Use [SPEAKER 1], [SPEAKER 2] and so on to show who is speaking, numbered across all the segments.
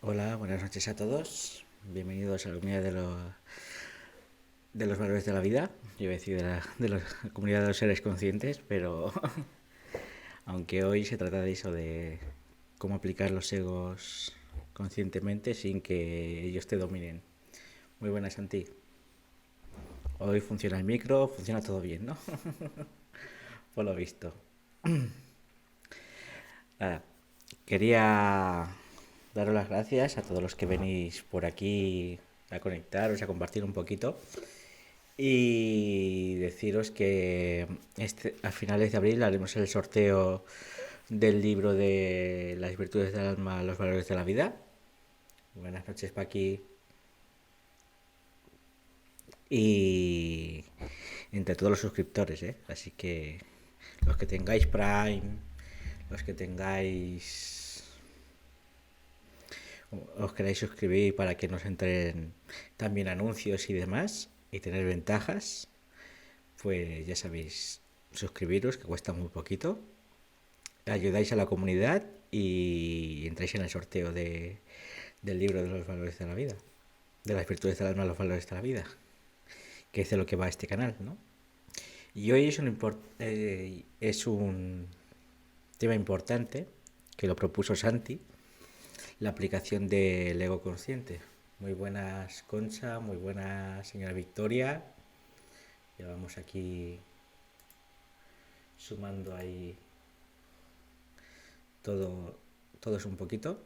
[SPEAKER 1] Hola, buenas noches a todos. Bienvenidos a la comunidad de los valores de la vida. Yo iba a decir de la comunidad de los seres conscientes, pero aunque hoy se trata de eso, de cómo aplicar los egos conscientemente sin que ellos te dominen. Muy buenas, Santi. Hoy funciona el micro, funciona todo bien, ¿no? Por lo visto. Nada, quería daros las gracias a todos los que venís por aquí a conectaros, a compartir un poquito. Y deciros que a finales de abril haremos el sorteo del libro de las virtudes del alma, los valores de la vida. Buenas noches, Paqui. Y entre todos los suscriptores, ¿eh? Así que los que tengáis Prime, los que tengáis, os queráis suscribir para que nos entren también anuncios y demás y tener ventajas, pues ya sabéis, suscribiros, que cuesta muy poquito, ayudáis a la comunidad y entráis en el sorteo del libro de los valores de la vida, de las virtudes del alma, los valores de la vida, que es de lo que va este canal, ¿no? Y hoy es un tema importante que lo propuso Santi, la aplicación del ego consciente. Muy buenas, Concha, muy buenas, señora Victoria. Ya vamos aquí sumando ahí todo, todos un poquito.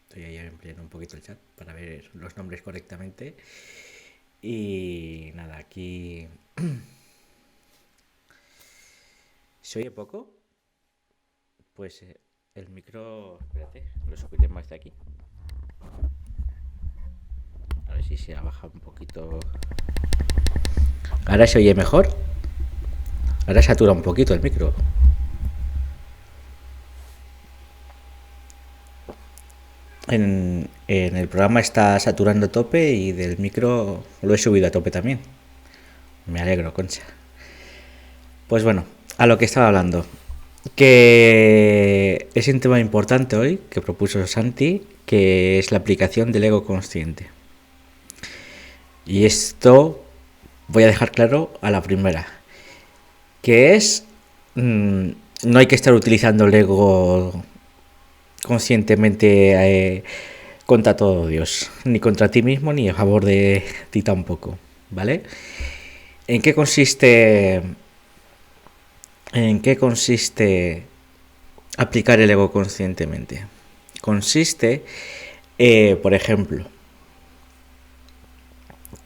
[SPEAKER 1] Estoy ahí ampliando un poquito el chat para ver los nombres correctamente. Y nada, aquí ¿se oye poco? Pues el micro, espérate, lo subiré más de aquí. A ver si se ha bajado un poquito. Ahora se oye mejor. Ahora satura un poquito el micro. En el programa está saturando a tope y del micro lo he subido a tope también. Me alegro, Concha. Pues bueno, a lo que estaba hablando. Que es un tema importante hoy que propuso Santi, que es la aplicación del ego consciente. Y esto voy a dejar claro a la primera, que es no hay que estar utilizando el ego conscientemente contra todo Dios, ni contra ti mismo ni a favor de ti tampoco, ¿vale? ¿En qué consiste aplicar el ego conscientemente? Consiste, por ejemplo,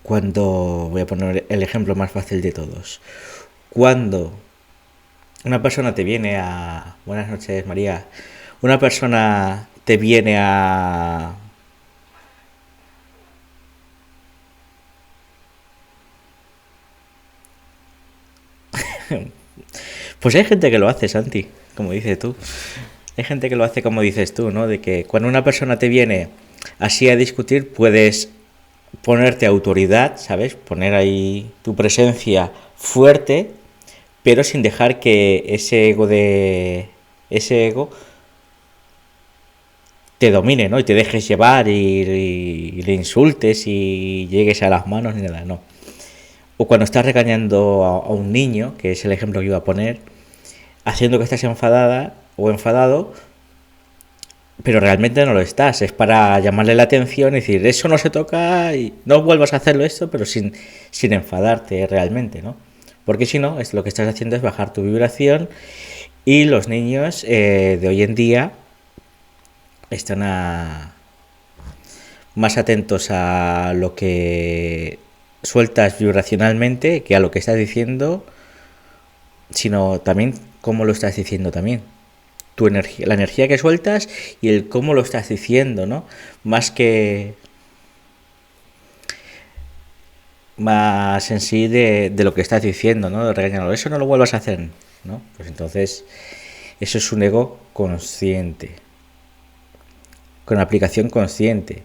[SPEAKER 1] cuando, voy a poner el ejemplo más fácil de todos, cuando una persona te viene a... Buenas noches, María. Una persona te viene a... Pues hay gente que lo hace, Santi, como dices tú. Hay gente que lo hace como dices tú, ¿no? De que cuando una persona te viene así a discutir, puedes ponerte autoridad, ¿sabes? Poner ahí tu presencia fuerte, pero sin dejar que ese ego te domine, ¿no? Y te dejes llevar y le insultes y llegues a las manos ni nada, no. O cuando estás regañando a un niño, que es el ejemplo que iba a poner, haciendo que estás enfadada o enfadado, pero realmente no lo estás. Es para llamarle la atención y decir, eso no se toca y no vuelvas a hacerlo esto, pero sin enfadarte realmente, ¿no? Porque si no, es lo que estás haciendo es bajar tu vibración y los niños de hoy en día están más atentos a lo que sueltas vibracionalmente que a lo que estás diciendo, sino también cómo lo estás diciendo también. Tu energía, la energía que sueltas y el cómo lo estás diciendo, ¿no? Más en sí de lo que estás diciendo, ¿no? De regañarlo. Eso no lo vuelvas a hacer, ¿no? Pues entonces, eso es un ego consciente, con aplicación consciente.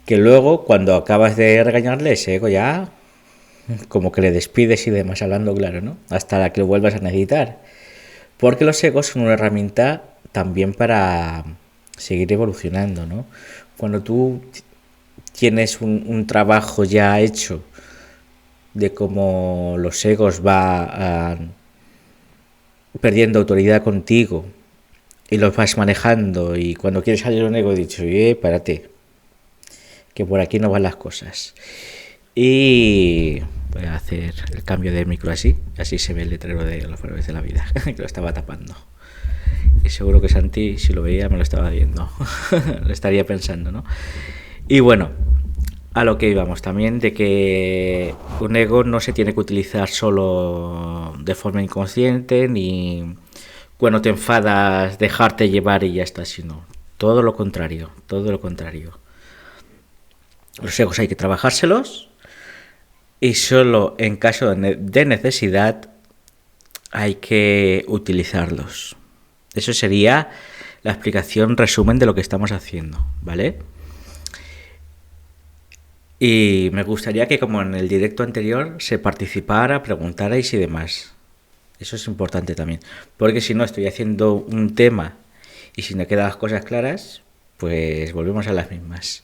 [SPEAKER 1] Que luego, cuando acabas de regañarle, ese ego ya como que le despides y demás, hablando claro, ¿no? Hasta la que lo vuelvas a necesitar. Porque los egos son una herramienta también para seguir evolucionando, ¿no? Cuando tú tienes un trabajo ya hecho de cómo los egos perdiendo autoridad contigo y los vas manejando, y cuando quieres salir un ego he dicho, párate, que por aquí no van las cosas. Y voy a hacer el cambio de micro así se ve el letrero de los valores de la vida, que lo estaba tapando. Y seguro que Santi, si lo veía, me lo estaba viendo. Lo estaría pensando, ¿no? Y bueno, a lo que íbamos también, de que un ego no se tiene que utilizar solo de forma inconsciente, ni cuando te enfadas dejarte llevar y ya está, sino todo lo contrario, todo lo contrario. Los egos hay que trabajárselos, y solo en caso de necesidad hay que utilizarlos. Eso sería la explicación resumen de lo que estamos haciendo, ¿vale? Y me gustaría que, como en el directo anterior, se participara, preguntarais y demás. Eso es importante también, porque si no estoy haciendo un tema y si no quedan las cosas claras, pues volvemos a las mismas.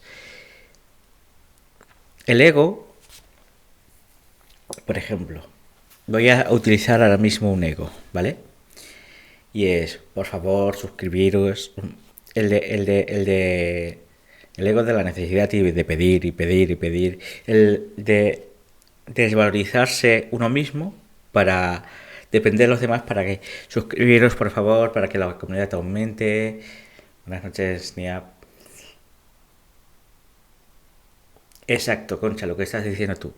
[SPEAKER 1] El ego, por ejemplo, voy a utilizar ahora mismo un ego, ¿vale? Y es, por favor, suscribiros. El ego de la necesidad y de pedir y pedir y pedir. El de desvalorizarse uno mismo para depender de los demás, para que suscribiros, por favor, para que la comunidad aumente. Buenas noches, Niap. Exacto, Concha, lo que estás diciendo tú.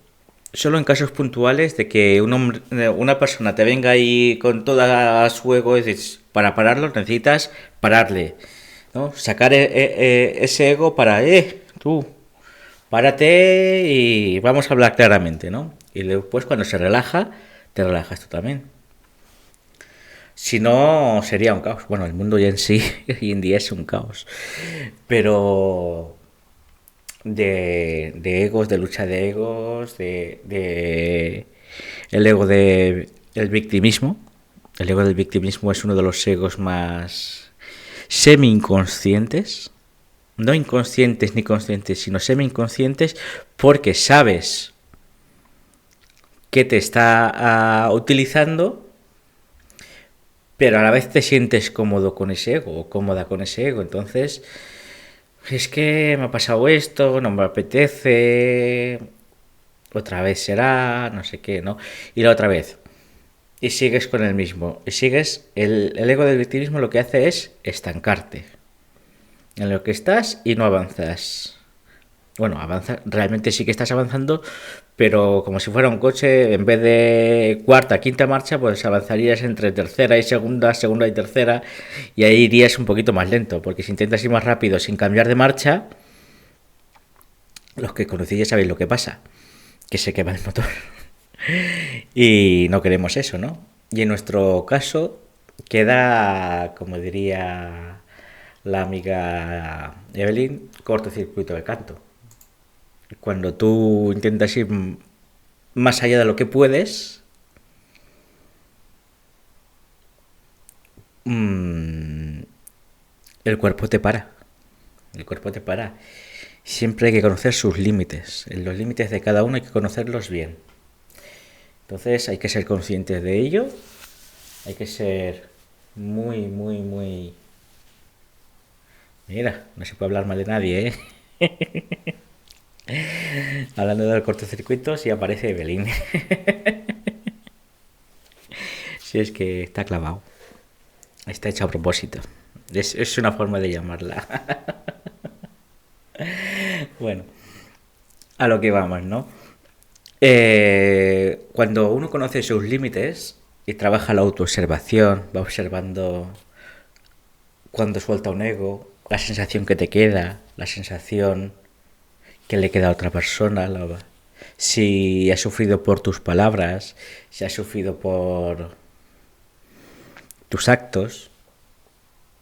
[SPEAKER 1] Solo en casos puntuales de que una persona te venga ahí con toda su ego, es decir, para pararlo necesitas pararle, ¿no? Sacar ese ego para, tú, párate y vamos a hablar claramente, ¿no? Y después cuando se relaja, te relajas tú también. Si no, sería un caos. Bueno, el mundo ya en sí, hoy en día es un caos. Pero de egos, de lucha de egos, de el ego de el victimismo. El ego del victimismo es uno de los egos más semi-inconscientes. No inconscientes ni conscientes, sino semi-inconscientes, porque sabes que te está utilizando, pero a la vez te sientes cómodo con ese ego o cómoda con ese ego. Entonces, es que me ha pasado esto, no me apetece, otra vez será, no sé qué, ¿no? Y la otra vez. Y sigues con el mismo. Y sigues, el ego del victimismo lo que hace es estancarte en lo que estás y no avanzas. Bueno, avanza, realmente sí que estás avanzando, pero como si fuera un coche, en vez de cuarta, quinta marcha, pues avanzarías entre tercera y segunda, segunda y tercera, y ahí irías un poquito más lento, porque si intentas ir más rápido sin cambiar de marcha, los que conocéis ya sabéis lo que pasa, que se quema el motor. Y no queremos eso, ¿no? Y en nuestro caso queda, como diría la amiga Evelyn, cortocircuito de canto. Cuando tú intentas ir más allá de lo que puedes, mmm, el cuerpo te para. El cuerpo te para. Siempre hay que conocer sus límites. Los límites de cada uno hay que conocerlos bien. Entonces hay que ser conscientes de ello. Hay que ser muy, muy, muy... Mira, no se puede hablar mal de nadie, ¿eh? Hablando de los cortocircuitos y aparece Evelyn. Si es que está clavado. Está hecho a propósito. Es una forma de llamarla. Bueno, a lo que vamos, ¿no? Cuando uno conoce sus límites y trabaja la autoobservación, va observando cuando suelta un ego, la sensación que te queda, la sensación que le queda a otra persona, si ha sufrido por tus palabras, si ha sufrido por tus actos,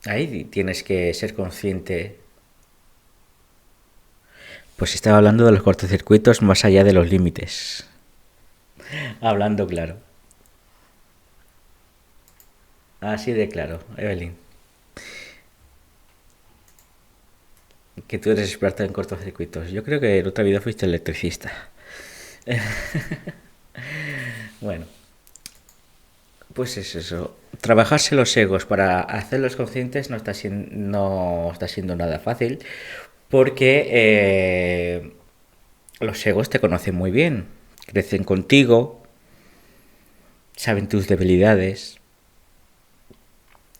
[SPEAKER 1] ahí tienes que ser consciente. Pues estaba hablando de los cortocircuitos más allá de los límites. Hablando claro. Así de claro, Evelyn. que tú eres experta en cortocircuitos. Yo creo que en otra vida fuiste electricista. Bueno, pues es eso. Trabajarse los egos para hacerlos conscientes no está siendo nada fácil porque los egos te conocen muy bien, crecen contigo, saben tus debilidades,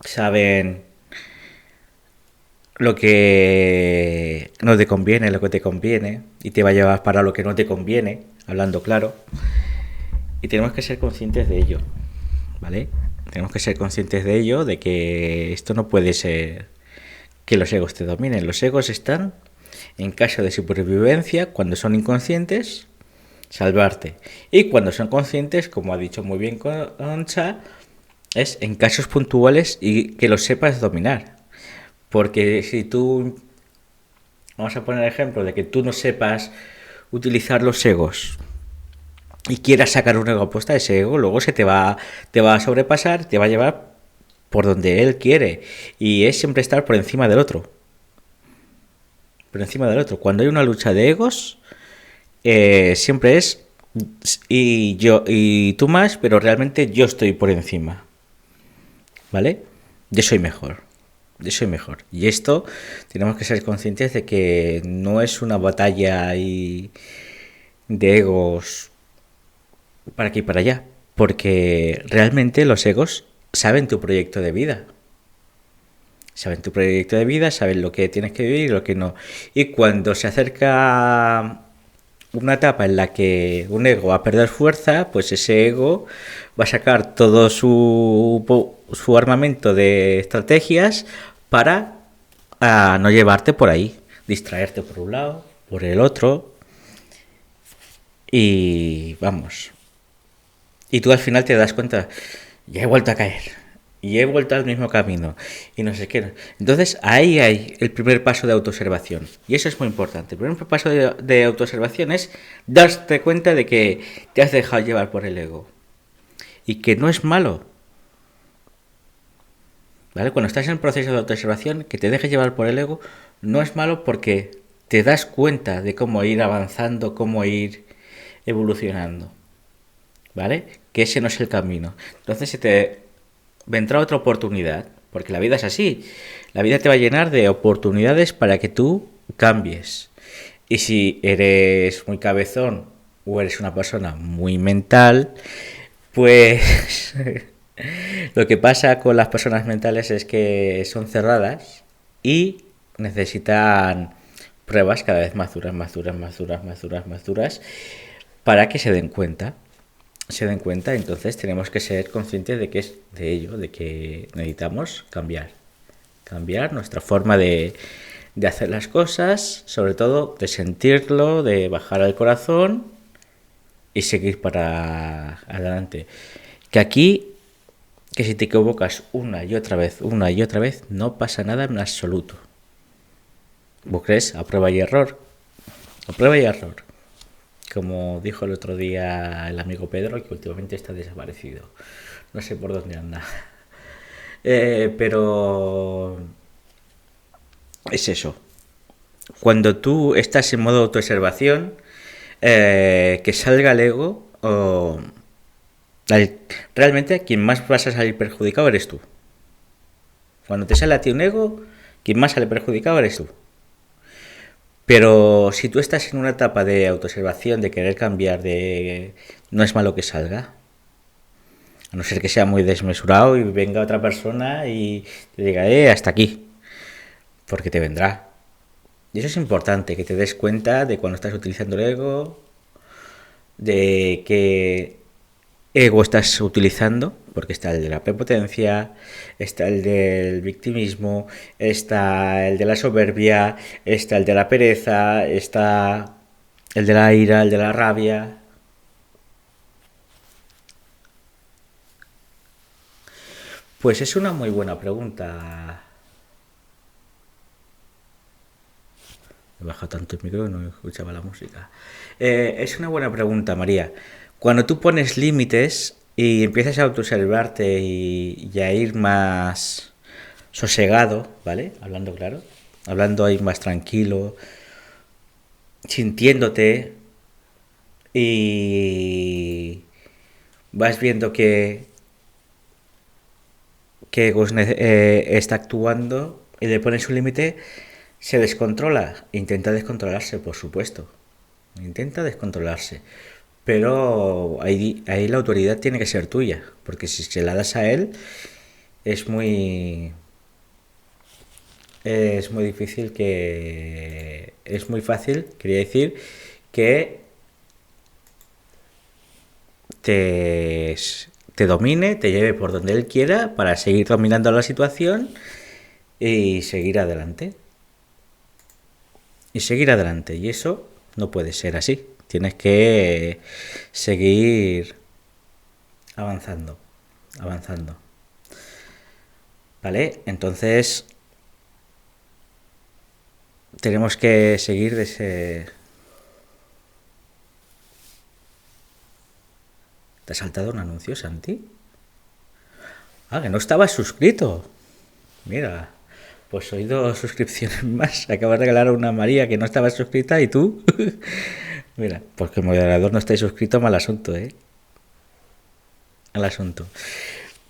[SPEAKER 1] saben lo que no te conviene, lo que te conviene, y te va a llevar para lo que no te conviene, hablando claro. Y tenemos que ser conscientes de ello, ¿vale? Tenemos que ser conscientes de ello, de que esto no puede ser que los egos te dominen. Los egos están en caso de supervivencia, cuando son inconscientes, salvarte. Y cuando son conscientes, como ha dicho muy bien Concha, es en casos puntuales y que los sepas dominar. Porque si tú, vamos a poner el ejemplo de que tú no sepas utilizar los egos y quieras sacar un ego aposta, ese ego luego te va a sobrepasar, te va a llevar por donde él quiere. Y es siempre estar por encima del otro. Por encima del otro. Cuando hay una lucha de egos, siempre es y yo y tú más, pero realmente yo estoy por encima. ¿Vale? Yo soy mejor. Yo soy mejor. Y esto tenemos que ser conscientes de que no es una batalla de egos para aquí y para allá. Porque realmente los egos saben tu proyecto de vida. Saben tu proyecto de vida, saben lo que tienes que vivir y lo que no. Y cuando se acerca una etapa en la que un ego va a perder fuerza, pues ese ego va a sacar todo su armamento de estrategias para no llevarte por ahí, distraerte por un lado, por el otro, y vamos. Y tú al final te das cuenta, ya he vuelto a caer, y he vuelto al mismo camino, y no sé qué. Entonces ahí hay el primer paso de autoobservación, y eso es muy importante. El primer paso de autoobservación es darte cuenta de que te has dejado llevar por el ego, y que no es malo. ¿Vale? Cuando estás en el proceso de autoobservación, que te dejes llevar por el ego, no es malo porque te das cuenta de cómo ir avanzando, cómo ir evolucionando. ¿Vale? Que ese no es el camino. Entonces se te vendrá otra oportunidad, porque la vida es así. La vida te va a llenar de oportunidades para que tú cambies. Y si eres muy cabezón o eres una persona muy mental, pues lo que pasa con las personas mentales es que son cerradas y necesitan pruebas cada vez más duras, más duras, más duras, más duras, más duras, para que se den cuenta. Se den cuenta, entonces tenemos que ser conscientes de que es de ello, de que necesitamos cambiar. Cambiar nuestra forma de hacer las cosas, sobre todo de sentirlo, de bajar al corazón y seguir para adelante. Que aquí, que si te equivocas una y otra vez, no pasa nada en absoluto. ¿Vos crees? A prueba y error. A prueba y error. Como dijo el otro día el amigo Pedro, que últimamente está desaparecido. No sé por dónde anda. Pero es eso. Cuando tú estás en modo autoobservación, que salga el ego, realmente quien más vas a salir perjudicado eres tú. Cuando te sale a ti un ego, quien más sale perjudicado eres tú. Pero si tú estás en una etapa de autoobservación, de querer cambiar, no es malo que salga. A no ser que sea muy desmesurado y venga otra persona y te diga, hasta aquí. Porque te vendrá. Y eso es importante, que te des cuenta de cuando estás utilizando el ego, de qué ego estás utilizando, porque está el de la prepotencia, está el del victimismo, está el de la soberbia, está el de la pereza, está el de la ira, el de la rabia. Pues es una muy buena pregunta. Me baja tanto el micro que no escuchaba la música. Es una buena pregunta, María. Cuando tú pones límites y empiezas a autoobservarte y a ir más sosegado, ¿vale? Hablando claro, hablando ahí más tranquilo, sintiéndote y vas viendo que está actuando y le pones un límite, se descontrola. Intenta descontrolarse, por supuesto. Intenta descontrolarse. Pero ahí la autoridad tiene que ser tuya, porque si se la das a él, es muy, es muy difícil que... Es muy fácil, quería decir, que te, te domine, te lleve por donde él quiera para seguir dominando la situación y seguir adelante. Y seguir adelante. Y eso no puede ser así. Tienes que seguir avanzando, avanzando. ¿Vale? Entonces tenemos que seguir de ese... ¿Te ha saltado un anuncio, Santi? Ah, que no estabas suscrito. Mira, pues hoy 2 suscripciones más. Acabas de regalar a una María que no estaba suscrita y tú. Mira, porque el moderador no está suscrito, mal asunto, ¿eh? Mal asunto.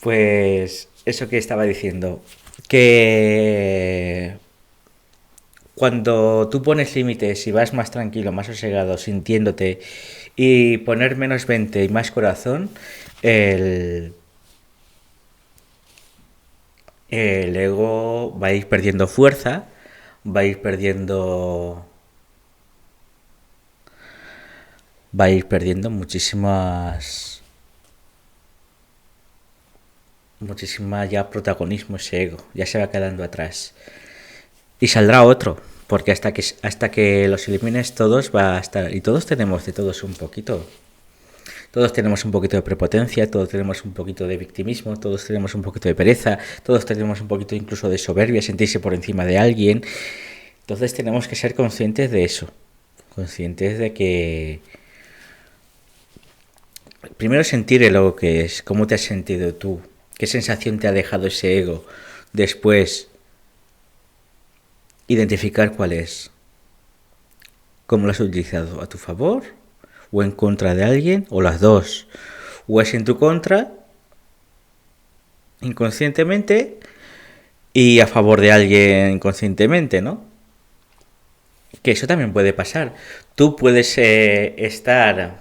[SPEAKER 1] Pues eso que estaba diciendo. Que cuando tú pones límites y vas más tranquilo, más sosegado, sintiéndote y poner menos mente y más corazón, el, el ego va a ir perdiendo fuerza, va a ir perdiendo, va a ir perdiendo muchísima ya protagonismo ese ego, ya se va quedando atrás y saldrá otro, porque hasta que los elimines todos va a estar, y todos tenemos de todos un poquito. Todos tenemos un poquito de prepotencia, todos tenemos un poquito de victimismo, todos tenemos un poquito de pereza, todos tenemos un poquito incluso de soberbia, sentirse por encima de alguien. Entonces tenemos que ser conscientes de eso, conscientes de que primero sentir el ego que es, cómo te has sentido tú, qué sensación te ha dejado ese ego, después identificar cuál es, cómo lo has utilizado, a tu favor o en contra de alguien, o las dos, o es en tu contra inconscientemente y a favor de alguien inconscientemente, ¿no? Que eso también puede pasar. Tú puedes estar,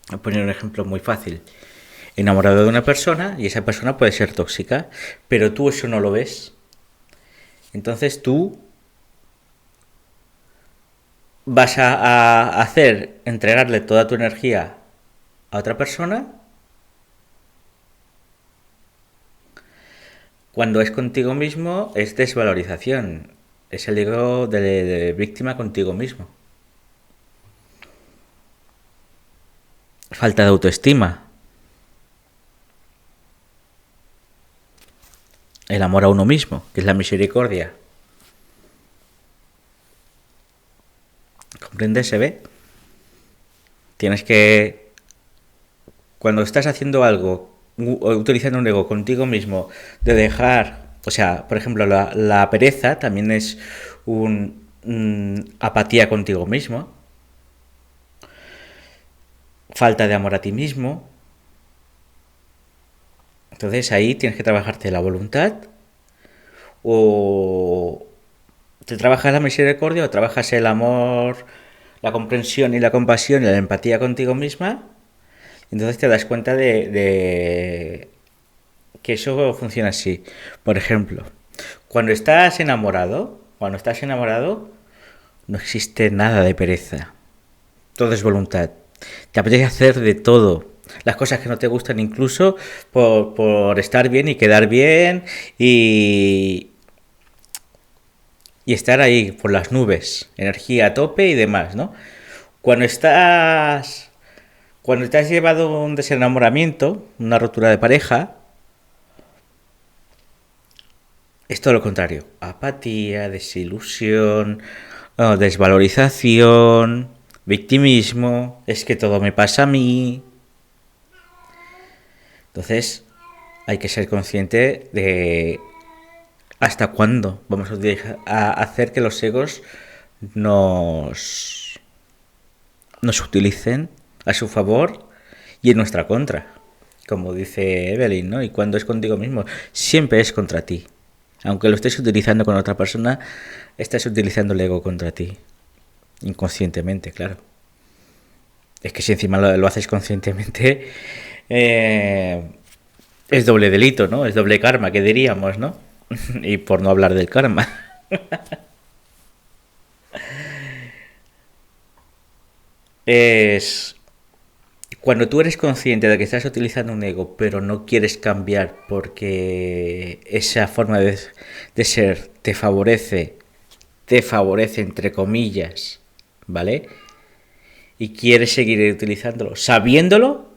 [SPEAKER 1] voy a poner un ejemplo muy fácil, enamorado de una persona y esa persona puede ser tóxica, pero tú eso no lo ves. Entonces tú vas a hacer, entregarle toda tu energía a otra persona cuando es contigo mismo, es desvalorización. Es el ego de víctima contigo mismo. Falta de autoestima. El amor a uno mismo, que es la misericordia. ¿Comprendes? ¿Se ve? Tienes que... Cuando estás haciendo algo, utilizando un ego contigo mismo, de dejar... O sea, por ejemplo, la pereza también es apatía contigo mismo. Falta de amor a ti mismo. Entonces ahí tienes que trabajarte la voluntad, o te trabajas la misericordia o trabajas el amor, la comprensión y la compasión y la empatía contigo misma. Entonces te das cuenta de que eso funciona así. Por ejemplo, cuando estás enamorado, no existe nada de pereza. Todo es voluntad. Te apetece hacer de todo. Las cosas que no te gustan incluso por estar bien y quedar bien y estar ahí por las nubes. Energía a tope y demás, ¿no? Cuando estás... Cuando te has llevado un desenamoramiento, una rotura de pareja, es todo lo contrario. Apatía, desilusión, desvalorización, victimismo, es que todo me pasa a mí. Entonces hay que ser consciente de ¿Hasta cuándo vamos a hacer que los egos nos, nos utilicen a su favor y en nuestra contra? Como dice Evelyn, ¿no? Y cuando es contigo mismo, siempre es contra ti. Aunque lo estés utilizando con otra persona, estás utilizando el ego contra ti. Inconscientemente, claro. Es que si encima lo haces conscientemente, eh, es doble delito, ¿no? Es doble karma, que diríamos, ¿no? Y por no hablar del karma. Es cuando tú eres consciente de que estás utilizando un ego, pero no quieres cambiar porque esa forma de ser te favorece entre comillas, ¿vale? Y quieres seguir utilizándolo, sabiéndolo,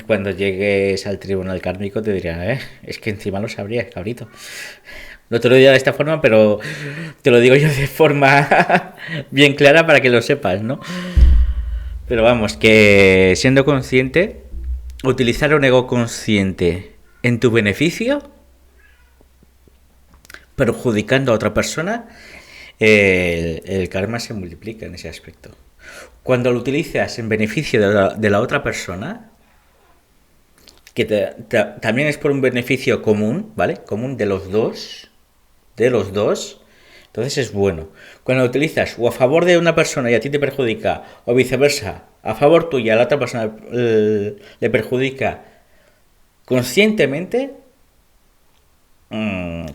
[SPEAKER 1] cuando llegues al tribunal kármico te dirán, es que encima lo sabrías, cabrito. No te lo digo de esta forma, pero te lo digo yo de forma bien clara para que lo sepas, ¿no? Pero vamos, que siendo consciente, utilizar un ego consciente en tu beneficio, perjudicando a otra persona, el karma se multiplica en ese aspecto. Cuando lo utilizas en beneficio de la otra persona, que también es por un beneficio común, ¿vale? Común de los dos, entonces es bueno. Cuando lo utilizas o a favor de una persona y a ti te perjudica, o viceversa, a favor tuya a la otra persona le perjudica conscientemente,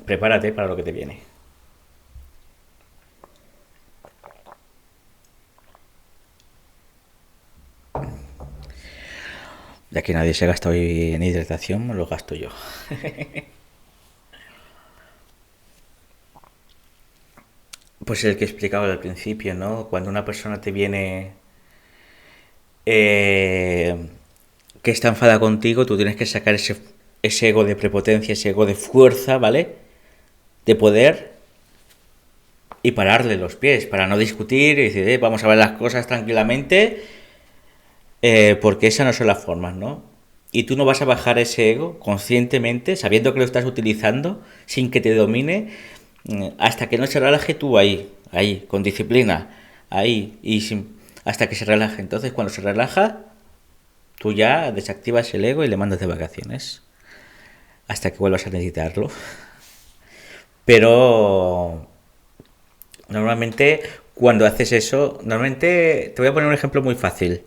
[SPEAKER 1] prepárate para lo que te viene. Ya que nadie se gasta hoy en hidratación, me lo gasto yo. Pues el que explicaba al principio, ¿no? Cuando una persona te viene eh, que está enfada contigo, tú tienes que sacar ese ego de prepotencia, ese ego de fuerza, ¿vale? De poder y pararle los pies, para no discutir y decir, vamos a ver las cosas tranquilamente, porque esas no son las formas, ¿no? Y tú no vas a bajar ese ego conscientemente, sabiendo que lo estás utilizando, sin que te domine, hasta que no se relaje tú ahí, con disciplina, ahí, hasta que se relaje. Entonces, cuando se relaja, tú ya desactivas el ego y le mandas de vacaciones, hasta que vuelvas a necesitarlo. Pero normalmente, cuando haces eso, normalmente, te voy a poner un ejemplo muy fácil.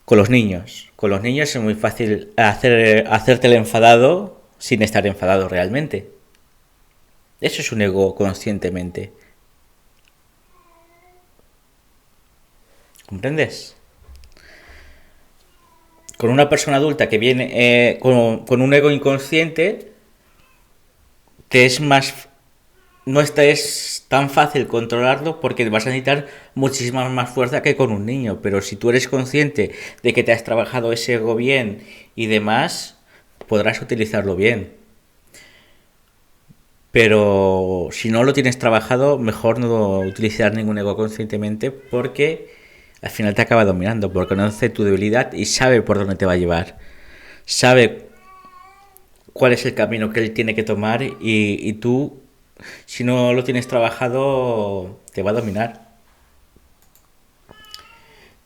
[SPEAKER 1] Con los niños. Con los niños es muy fácil hacerte el enfadado sin estar enfadado realmente. Eso es un ego conscientemente. ¿Comprendes? Con una persona adulta que viene con un ego inconsciente, te es más. No es tan fácil controlarlo porque vas a necesitar muchísima más fuerza que con un niño. Pero si tú eres consciente de que te has trabajado ese ego bien y demás, podrás utilizarlo bien. Pero si no lo tienes trabajado, mejor no utilizar ningún ego conscientemente porque al final te acaba dominando, porque conoce tu debilidad y sabe por dónde te va a llevar. Sabe cuál es el camino que él tiene que tomar y tú, si no lo tienes trabajado, te va a dominar.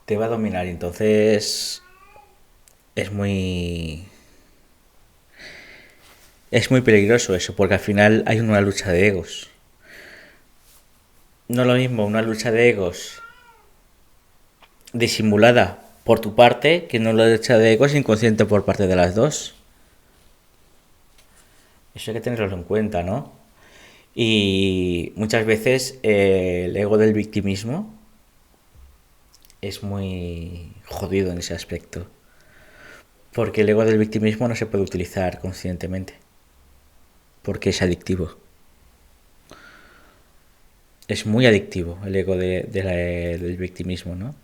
[SPEAKER 1] Te va a dominar. Entonces es muy... Es muy peligroso eso, porque al final hay una lucha de egos. No es lo mismo una lucha de egos disimulada por tu parte que una lucha de egos inconsciente por parte de las dos. Eso hay que tenerlo en cuenta, ¿no? Y muchas veces el ego del victimismo es muy jodido en ese aspecto. Porque el ego del victimismo no se puede utilizar conscientemente. Porque es adictivo. Es muy adictivo el ego del victimismo, ¿no?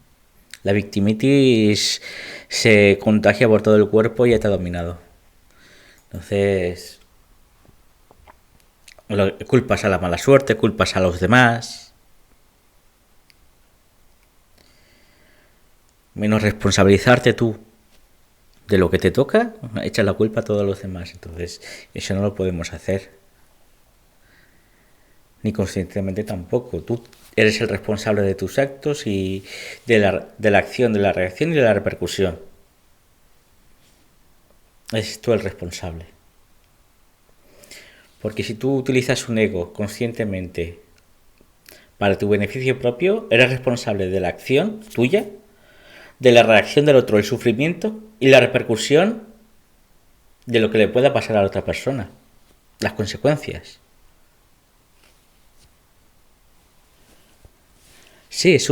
[SPEAKER 1] La victimitis se contagia por todo el cuerpo y ya te ha dominado. Entonces, culpas a la mala suerte, culpas a los demás. Menos responsabilizarte tú de lo que te toca, echas la culpa a todos los demás. Entonces, eso no lo podemos hacer. Ni conscientemente tampoco. Tú eres el responsable de tus actos y de la acción, de la reacción y de la repercusión. Es tú el responsable. Porque si tú utilizas un ego conscientemente para tu beneficio propio, eres responsable de la acción tuya, de la reacción del otro, el sufrimiento y la repercusión de lo que le pueda pasar a la otra persona. Las consecuencias. Sí, es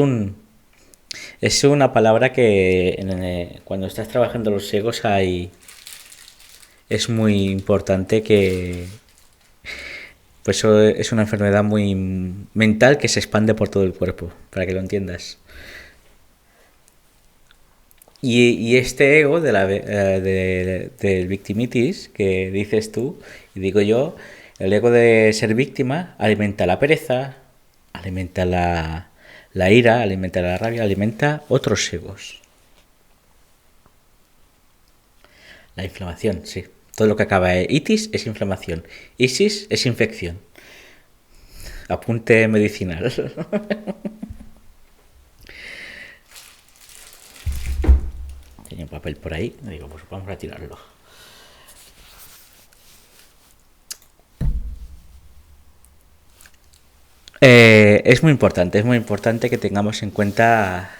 [SPEAKER 1] una palabra que cuando estás trabajando los egos es muy importante que pues eso es una enfermedad muy mental que se expande por todo el cuerpo, para que lo entiendas. Y este ego del victimitis que dices tú y digo yo, el ego de ser víctima alimenta la pereza, alimenta la ira, alimenta la rabia, alimenta otros egos. La inflamación, sí. Todo lo que acaba en itis es inflamación. Isis es infección. Apunte medicinal. Tenía un papel por ahí. Digo, pues vamos a tirarlo. Es muy importante que tengamos en cuenta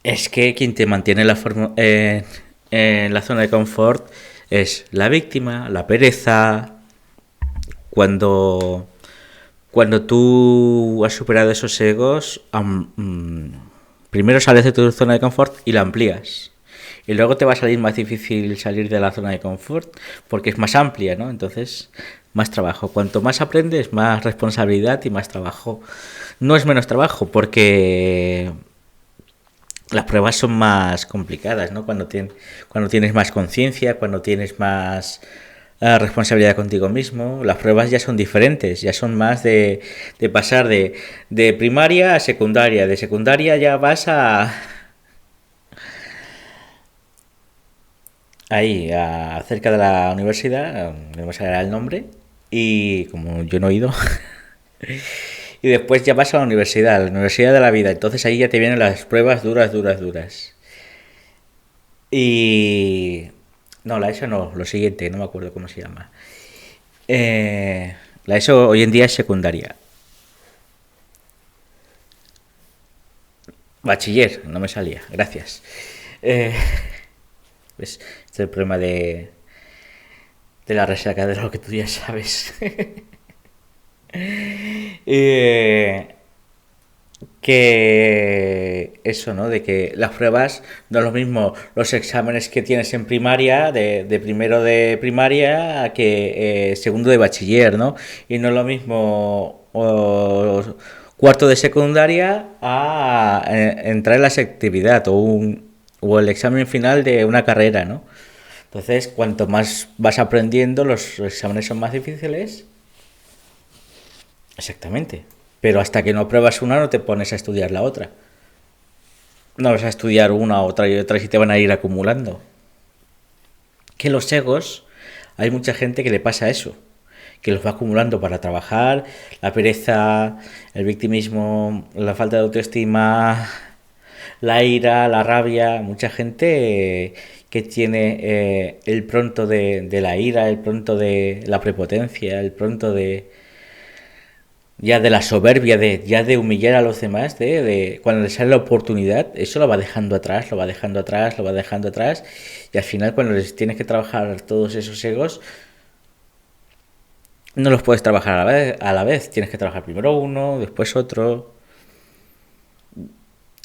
[SPEAKER 1] es que quien te mantiene en la zona de confort es la víctima, la pereza. Cuando, cuando tú has superado esos egos, primero sales de tu zona de confort y la amplías. Y luego te va a salir más difícil salir de la zona de confort porque es más amplia, ¿no? Entonces, más trabajo. Cuanto más aprendes, más responsabilidad y más trabajo. No es menos trabajo porque las pruebas son más complicadas, ¿no? Cuando tienes más conciencia, cuando tienes más responsabilidad contigo mismo, las pruebas ya son diferentes, ya son más de pasar de primaria a secundaria, de secundaria ya vas cerca de la universidad, no me sale el nombre, y como yo no he ido, y después ya vas a la universidad de la vida, entonces ahí ya te vienen las pruebas duras, duras, duras. Y... No, la ESO no, lo siguiente, no me acuerdo cómo se llama. La ESO hoy en día es secundaria. Bachiller, no me salía, gracias. Eh, ¿Ves? Este es el problema de la resaca de lo que tú ya sabes. eh, que eso, ¿no? De que las pruebas no es lo mismo los exámenes que tienes en primaria, de primero de primaria, que segundo de bachiller, ¿no? Y no es lo mismo cuarto de secundaria a entrar en la selectividad o el examen final de una carrera, ¿no? Entonces, cuanto más vas aprendiendo, los exámenes son más difíciles. Exactamente. Pero hasta que no pruebas una no te pones a estudiar la otra. No vas a estudiar una, otra y otra y te van a ir acumulando. Que los egos, hay mucha gente que le pasa eso, que los va acumulando para trabajar, la pereza, el victimismo, la falta de autoestima, la ira, la rabia, mucha gente que tiene el pronto de la ira, el pronto de la prepotencia, el pronto ya de la soberbia, ya de humillar a los demás, de cuando le sale la oportunidad, eso lo va dejando atrás, lo va dejando atrás, lo va dejando atrás, y al final cuando les tienes que trabajar todos esos egos, no los puedes trabajar a la vez, tienes que trabajar primero uno, después otro.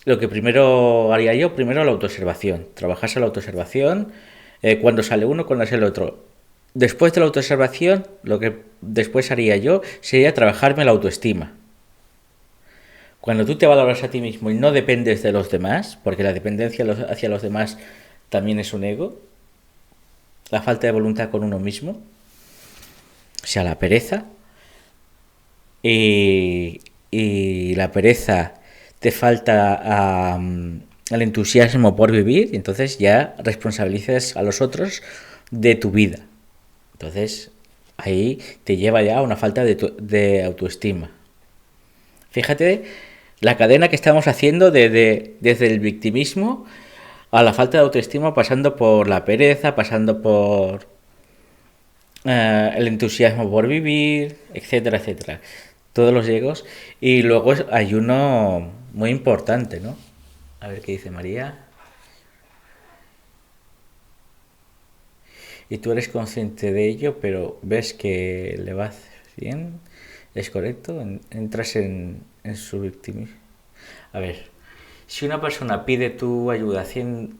[SPEAKER 1] Lo que primero haría yo, primero la autoobservación, trabajarse la autoobservación, cuando sale uno, cuando sale el otro. Después de la autoobservación, lo que después haría yo sería trabajarme la autoestima. Cuando tú te valoras a ti mismo y no dependes de los demás, porque la dependencia hacia los demás también es un ego, la falta de voluntad con uno mismo, o sea, la pereza, y la pereza te falta el entusiasmo por vivir, y entonces ya responsabilizas a los otros de tu vida. Entonces ahí te lleva ya a una falta de autoestima. Fíjate la cadena que estamos haciendo desde el victimismo a la falta de autoestima, pasando por la pereza, pasando por el entusiasmo por vivir, etcétera, etcétera. Todos los egos. Y luego hay uno muy importante, ¿no? A ver qué dice María. Y tú eres consciente de ello, pero ves que le va bien, es correcto, entras en su victimismo. A ver, si una persona pide tu ayuda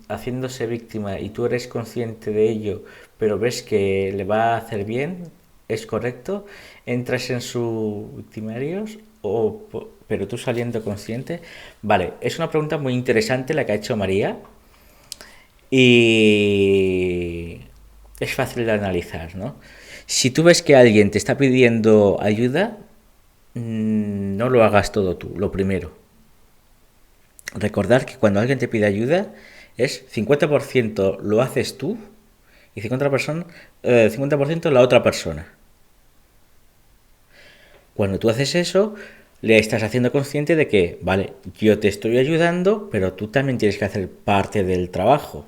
[SPEAKER 1] haciéndose víctima y tú eres consciente de ello, pero ves que le va a hacer bien, es correcto, entras en sus victimarios, pero tú saliendo consciente. Vale, es una pregunta muy interesante la que ha hecho María y es fácil de analizar, ¿no? Si tú ves que alguien te está pidiendo ayuda, no lo hagas todo tú, lo primero. Recordar que cuando alguien te pide ayuda es 50% lo haces tú y 50% la otra persona. Cuando tú haces eso, le estás haciendo consciente de que, vale, yo te estoy ayudando, pero tú también tienes que hacer parte del trabajo.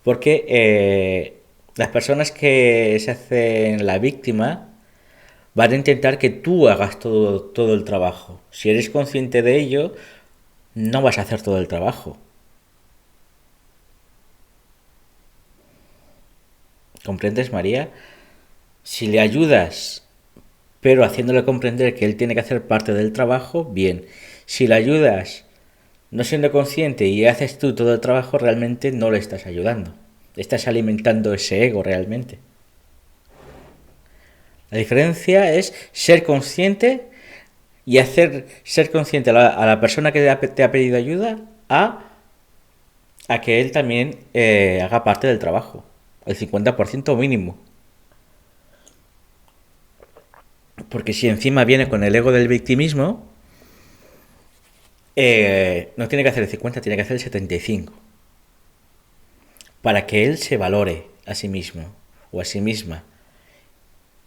[SPEAKER 1] Porque las personas que se hacen la víctima van a intentar que tú hagas todo el trabajo. Si eres consciente de ello, no vas a hacer todo el trabajo. ¿Comprendes, María? Si le ayudas, pero haciéndole comprender que él tiene que hacer parte del trabajo, bien. Si le ayudas no siendo consciente y haces tú todo el trabajo, realmente no le estás ayudando. Estás alimentando ese ego realmente. La diferencia es ser consciente y hacer ser consciente a la persona que te ha pedido ayuda a que él también haga parte del trabajo. El 50% mínimo. Porque si encima viene con el ego del victimismo, no tiene que hacer el 50, tiene que hacer el 75. Para que él se valore a sí mismo o a sí misma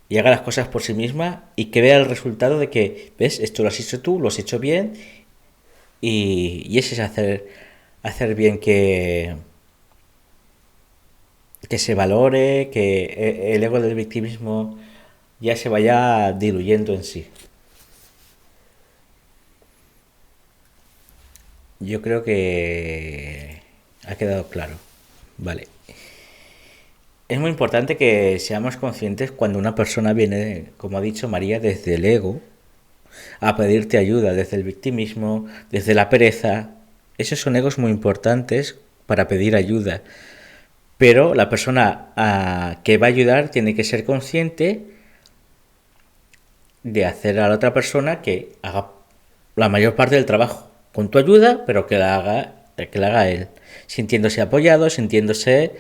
[SPEAKER 1] y haga las cosas por sí misma y que vea el resultado de que, ¿ves? Esto lo has hecho tú, lo has hecho bien y ese es hacer bien que se valore, que el ego del victimismo ya se vaya diluyendo en sí. Yo creo que ha quedado claro. Vale. Es muy importante que seamos conscientes cuando una persona viene, como ha dicho María, desde el ego, a pedirte ayuda, desde el victimismo, desde la pereza. Esos son egos muy importantes para pedir ayuda. Pero la persona que va a ayudar tiene que ser consciente de hacer a la otra persona que haga la mayor parte del trabajo con tu ayuda, pero que la haga él, sintiéndose apoyado, sintiéndose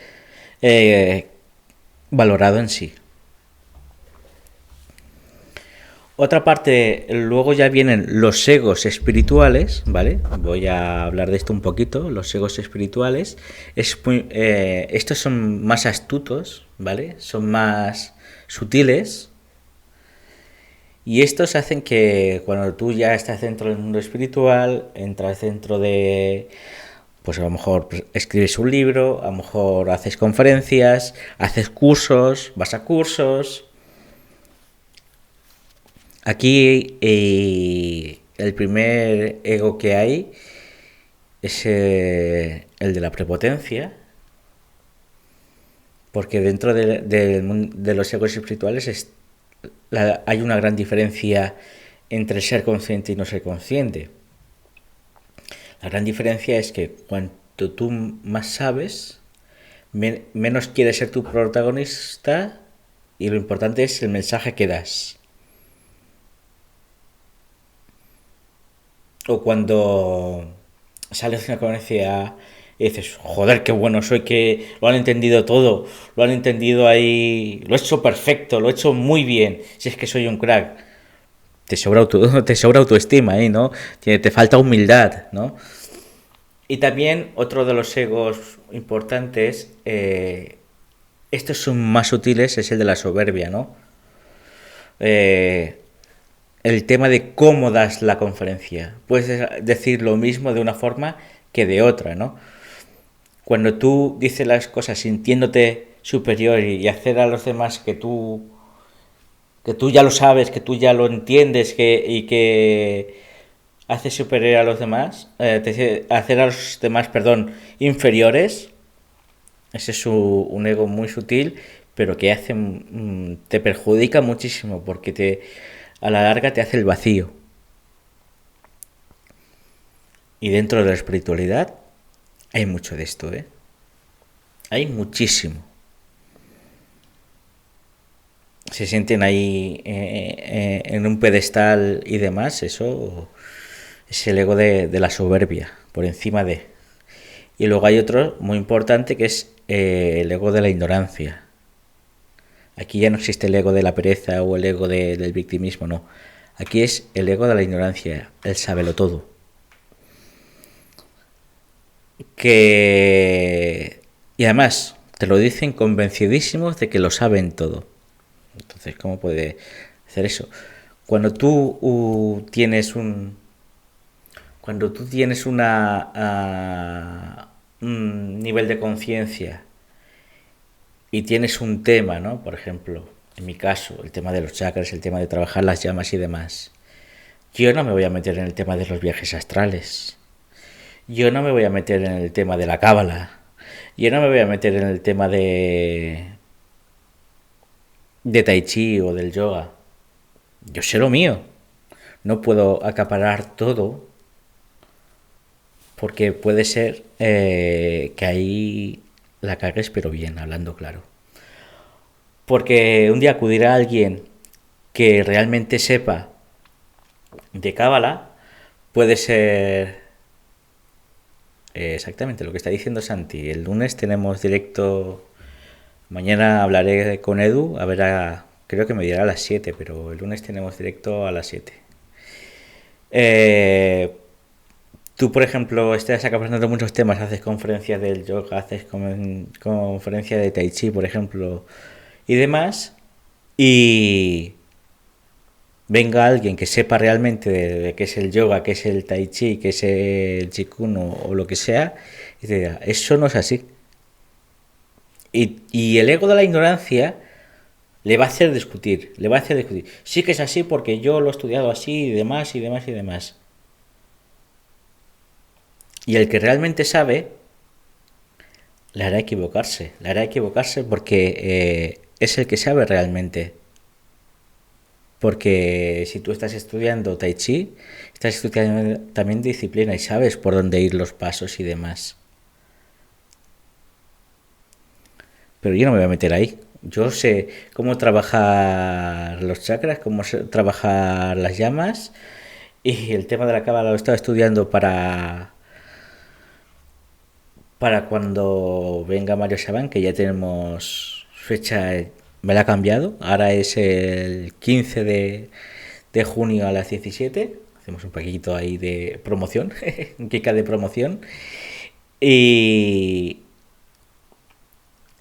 [SPEAKER 1] valorado en sí. Otra parte, luego ya vienen los egos espirituales, ¿vale? Voy a hablar de esto un poquito. Los egos espirituales, estos son más astutos, ¿vale? Son más sutiles. Y estos hacen que cuando tú ya estás dentro del mundo espiritual, entras dentro de, pues a lo mejor escribes un libro, a lo mejor haces conferencias, haces cursos, vas a cursos. Aquí el primer ego que hay es el de la prepotencia, porque dentro de los egos espirituales hay una gran diferencia entre ser consciente y no ser consciente. La gran diferencia es que cuanto tú más sabes, menos quieres ser tu protagonista y lo importante es el mensaje que das. O cuando sales de una conferencia y dices, joder, qué bueno soy, que lo han entendido todo, lo han entendido ahí, lo he hecho perfecto, lo he hecho muy bien, si es que soy un crack. te sobra autoestima ahí, ¿no? Te falta humildad, ¿no? Y también otro de los egos importantes, estos son más sutiles, es el de la soberbia, ¿no? Eh, el tema de cómo das la conferencia. Puedes decir lo mismo de una forma que de otra, ¿no? Cuando tú dices las cosas sintiéndote superior y hacer a los demás que tú ya lo sabes, que tú ya lo entiendes y que haces superior a los demás, hacer a los demás, perdón, inferiores, ese es un ego muy sutil, pero que hace, te perjudica muchísimo porque a la larga te hace el vacío. Y dentro de la espiritualidad hay mucho de esto, ¿eh? Hay muchísimo. Se sienten ahí en un pedestal y demás, eso es el ego de la soberbia, por encima de. Y luego hay otro muy importante que es el ego de la ignorancia. Aquí ya no existe el ego de la pereza o el ego del victimismo, no. Aquí es el ego de la ignorancia, el sábelo todo. Y además te lo dicen convencidísimos de que lo saben todo. Entonces, ¿cómo puede hacer eso? Cuando tú tienes un nivel de conciencia y tienes un tema, ¿no? Por ejemplo, en mi caso, el tema de los chakras, el tema de trabajar las llamas y demás. Yo no me voy a meter en el tema de los viajes astrales. Yo no me voy a meter en el tema de la cábala. Yo no me voy a meter en el tema de tai chi o del yoga. Yo sé lo mío. No puedo acaparar todo porque puede ser que ahí la cagues, pero bien, hablando claro. Porque un día acudirá alguien que realmente sepa de cábala, puede ser exactamente lo que está diciendo Santi. El lunes tenemos directo. Mañana hablaré con Edu, a ver, creo que me dirá a las 7, pero el lunes tenemos directo a las 7. Tú, por ejemplo, estás acaparando muchos temas, haces conferencias del yoga, haces conferencia de tai chi, por ejemplo, y demás, y venga alguien que sepa realmente de qué es el yoga, qué es el tai chi, qué es el chikun o lo que sea, y te diga, eso no es así. Y el ego de la ignorancia le va a hacer discutir, le va a hacer discutir. Sí que es así porque yo lo he estudiado así y demás y demás y demás. Y el que realmente sabe, le hará equivocarse porque es el que sabe realmente. Porque si tú estás estudiando tai chi, estás estudiando también disciplina y sabes por dónde ir los pasos y demás. Pero yo no me voy a meter ahí. Yo sé cómo trabajar los chakras, cómo trabajar las llamas y el tema de la cábala lo he estado estudiando para cuando venga Mario Saban, que ya tenemos fecha, me la ha cambiado, ahora es el 15 de junio a las 17, hacemos un poquito ahí de promoción, un kika de promoción, y,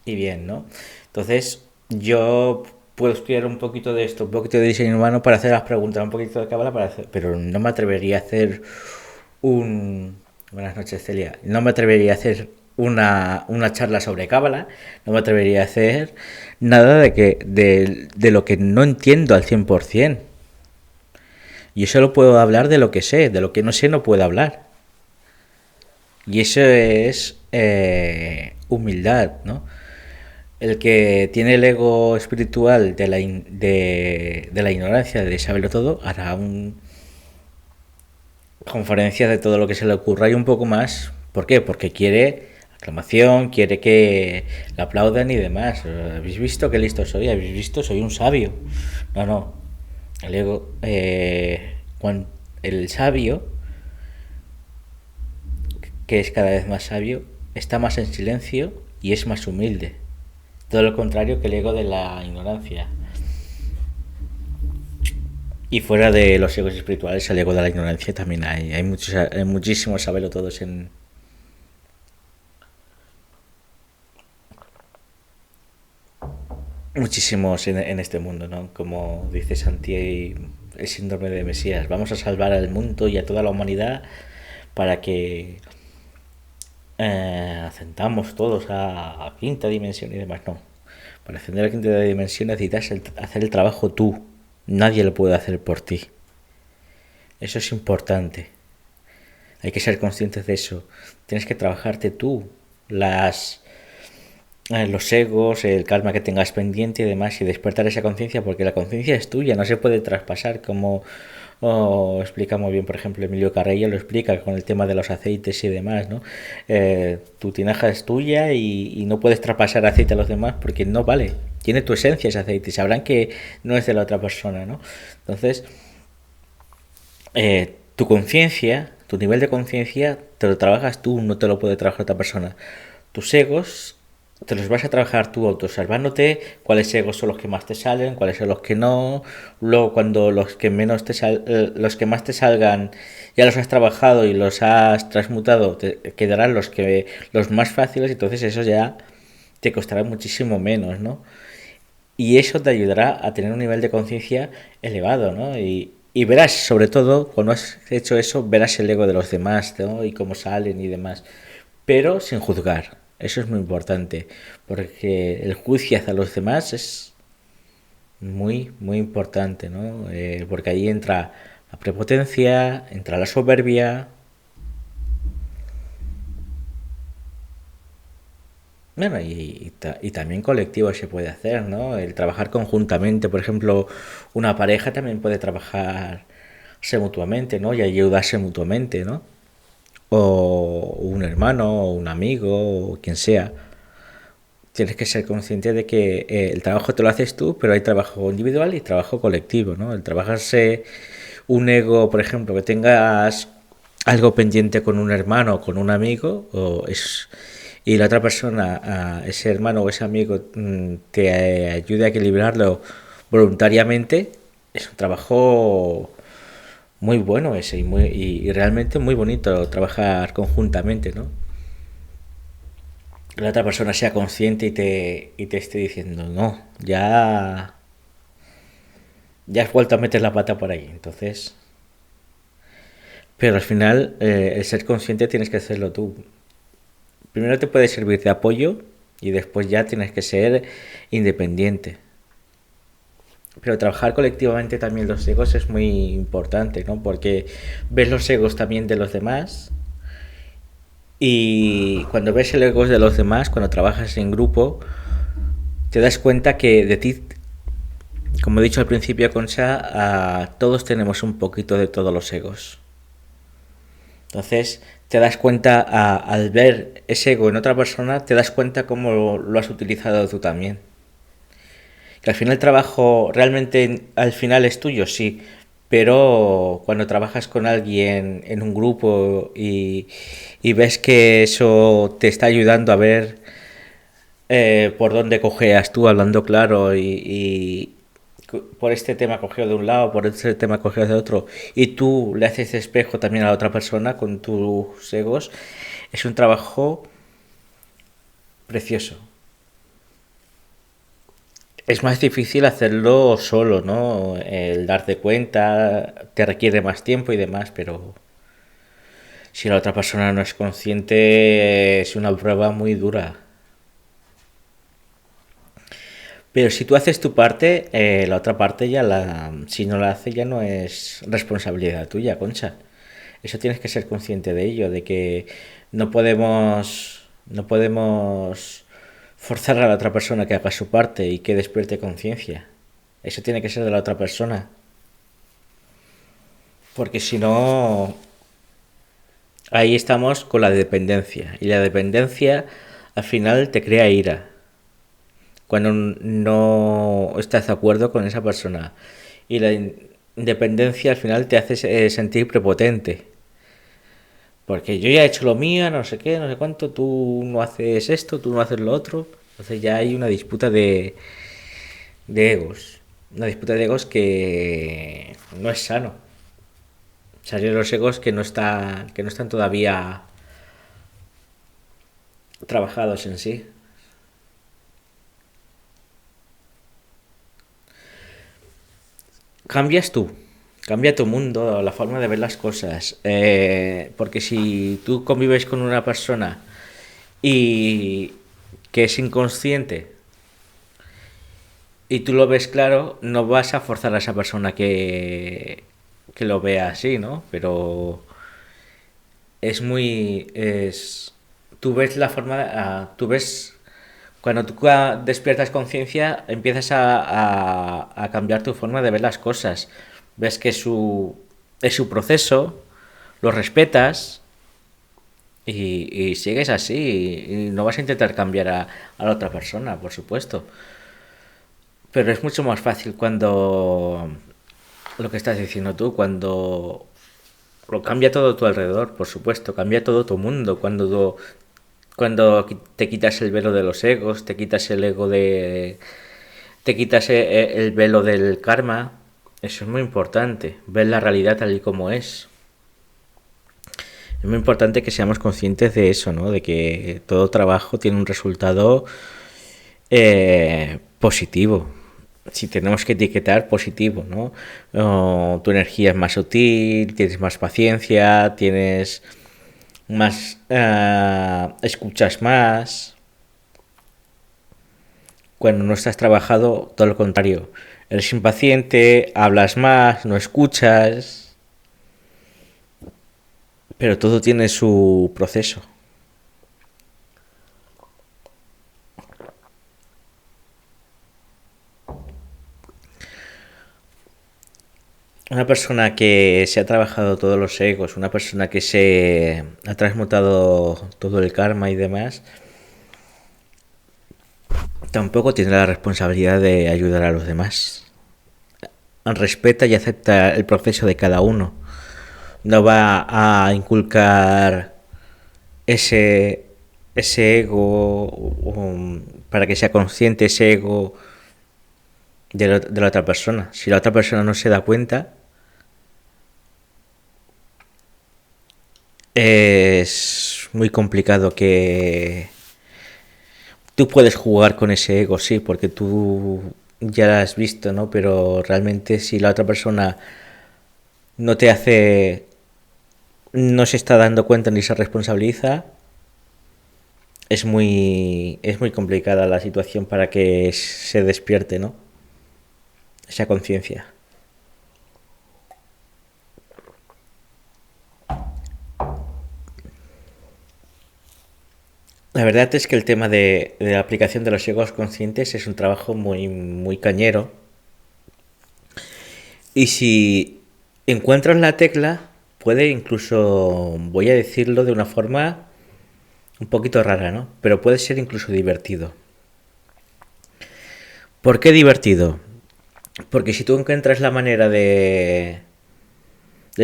[SPEAKER 1] y bien, ¿no? Entonces, yo puedo estudiar un poquito de esto, un poquito de diseño humano para hacer las preguntas, un poquito de cábala para hacer, pero no me atrevería a hacer un... Buenas noches, Celia. No me atrevería a hacer una charla sobre cábala, no me atrevería a hacer nada de lo que no entiendo al 100%. Yo solo puedo hablar de lo que sé, de lo que no sé no puedo hablar. Y eso es humildad, ¿no? El que tiene el ego espiritual de la ignorancia, de saberlo todo, hará conferencias de todo lo que se le ocurra y un poco más. ¿Por qué? Porque quiere aclamación, quiere que le aplaudan y demás. ¿Habéis visto qué listo soy? ¿Habéis visto? Soy un sabio. No, no. El ego, el sabio, que es cada vez más sabio, está más en silencio y es más humilde. Todo lo contrario que el ego de la ignorancia. Y fuera de los egos espirituales, el ego de la ignorancia también hay muchísimos saberlo todos muchísimos en este mundo, ¿no? Como dice Santi, el síndrome de Mesías. Vamos a salvar al mundo y a toda la humanidad para que ascendamos todos a quinta dimensión y demás. No. Para ascender a quinta dimensión necesitas hacer el trabajo tú. Nadie lo puede hacer por ti. Eso es importante. Hay que ser conscientes de eso. Tienes que trabajarte tú las los egos, el karma que tengas pendiente y demás, y despertar esa conciencia, porque la conciencia es tuya, no se puede traspasar, como explica muy bien, por ejemplo, Emilio Carrello lo explica con el tema de los aceites y demás, ¿no? Tu tinaja es tuya y no puedes traspasar aceite a los demás porque no vale, tiene tu esencia ese aceite, y sabrán que no es de la otra persona, ¿no? Entonces, tu conciencia, tu nivel de conciencia, te lo trabajas tú, no te lo puede trabajar otra persona. Tus egos te los vas a trabajar tú autoobservándote, cuáles egos son los que más te salen, cuáles son los que no. Luego cuando los que menos los que más te salgan ya los has trabajado y los has transmutado, te quedarán los más fáciles, entonces eso ya te costará muchísimo menos, ¿no? Y eso te ayudará a tener un nivel de conciencia elevado, ¿no? Y verás, sobre todo, cuando has hecho eso, verás el ego de los demás, ¿no? Y cómo salen y demás. Pero sin juzgar. Eso es muy importante. Porque el juicio hacia los demás es muy, muy importante, ¿no? Porque ahí entra la prepotencia, entra la soberbia. Bueno, y también colectivo se puede hacer, ¿no? El trabajar conjuntamente, por ejemplo, una pareja también puede trabajarse mutuamente, ¿no? Y ayudarse mutuamente, ¿no? O un hermano, o un amigo, o quien sea. Tienes que ser consciente de que el trabajo te lo haces tú, pero hay trabajo individual y trabajo colectivo, ¿no? El trabajarse un ego, por ejemplo, que tengas algo pendiente con un hermano o con un amigo, y la otra persona, ese hermano o ese amigo, te ayude a equilibrarlo voluntariamente, es un trabajo muy bueno ese y realmente muy bonito trabajar conjuntamente, ¿no? La otra persona sea consciente y te esté diciendo, no, ya has vuelto a meter la pata por ahí. Entonces, pero al final, el ser consciente tienes que hacerlo tú. Primero te puede servir de apoyo y después ya tienes que ser independiente. Pero trabajar colectivamente también los egos es muy importante, ¿no? Porque ves los egos también de los demás y cuando ves el ego de los demás, cuando trabajas en grupo, te das cuenta que de ti, como he dicho al principio, Concha, todos tenemos un poquito de todos los egos. Entonces te das cuenta, al ver ese ego en otra persona, te das cuenta cómo lo has utilizado tú también. Que al final el trabajo realmente al final es tuyo, sí, pero cuando trabajas con alguien en un grupo y ves que eso te está ayudando a ver por dónde cojeas tú, hablando claro, y por este tema cogido de un lado, por este tema cogido de otro, y tú le haces espejo también a la otra persona con tus egos, es un trabajo precioso. Es más difícil hacerlo solo, ¿no? El darte cuenta te requiere más tiempo y demás, pero si la otra persona no es consciente es una prueba muy dura. Pero si tú haces tu parte, la otra parte si no la hace ya no es responsabilidad tuya, Concha. Eso tienes que ser consciente de ello, de que no podemos forzar a la otra persona que haga su parte y que despierte conciencia. Eso tiene que ser de la otra persona. Porque si no, ahí estamos con la dependencia. Y la dependencia al final te crea ira. Cuando no estás de acuerdo con esa persona. Y la independencia al final te hace sentir prepotente. Porque yo ya he hecho lo mío, no sé qué, no sé cuánto, tú no haces esto, tú no haces lo otro. Entonces ya hay una disputa de egos. Una disputa de egos que no es sano. Salir los egos que no están todavía trabajados en sí. Cambias tú, cambia tu mundo, la forma de ver las cosas. Porque si tú convives con una persona y que es inconsciente y tú lo ves claro, no vas a forzar a esa persona que lo vea así, ¿no? Pero es muy... tú ves la forma... tú ves... Cuando tú despiertas conciencia, empiezas a cambiar tu forma de ver las cosas. Ves que es su proceso, lo respetas y sigues así. Y no vas a intentar cambiar a la otra persona, por supuesto. Pero es mucho más fácil cuando lo que estás diciendo tú, cuando lo cambia todo tu alrededor, por supuesto, cambia todo tu mundo, cuando te quitas el velo de los egos, te quitas el ego de... te quitas el velo del karma, eso es muy importante, ver la realidad tal y como es. Es muy importante que seamos conscientes de eso, ¿no? De que todo trabajo tiene un resultado positivo. Si tenemos que etiquetar, positivo, ¿no? Tu energía es más sutil, tienes más paciencia, tienes más... escuchas más. Cuando no estás trabajado, todo lo contrario. Eres impaciente, hablas más, no escuchas, pero todo tiene su proceso. Una persona que se ha trabajado todos los egos, una persona que se ha transmutado todo el karma y demás, tampoco tiene la responsabilidad de ayudar a los demás. Respeta y acepta el proceso de cada uno. No va a inculcar ese, ese ego para que sea consciente ese ego de la otra persona. Si la otra persona no se da cuenta, es muy complicado que tú puedes jugar con ese ego, sí, porque tú ya lo has visto, ¿no? Pero realmente si la otra persona no te hace, no se está dando cuenta ni se responsabiliza, es muy complicada la situación para que se despierte, ¿no? Esa conciencia. La verdad es que el tema de la aplicación de los egos conscientes es un trabajo muy cañero. Y si encuentras la tecla, puede incluso, voy a decirlo de una forma un poquito rara, ¿no? Pero puede ser incluso divertido. ¿Por qué divertido? Porque si tú encuentras la manera de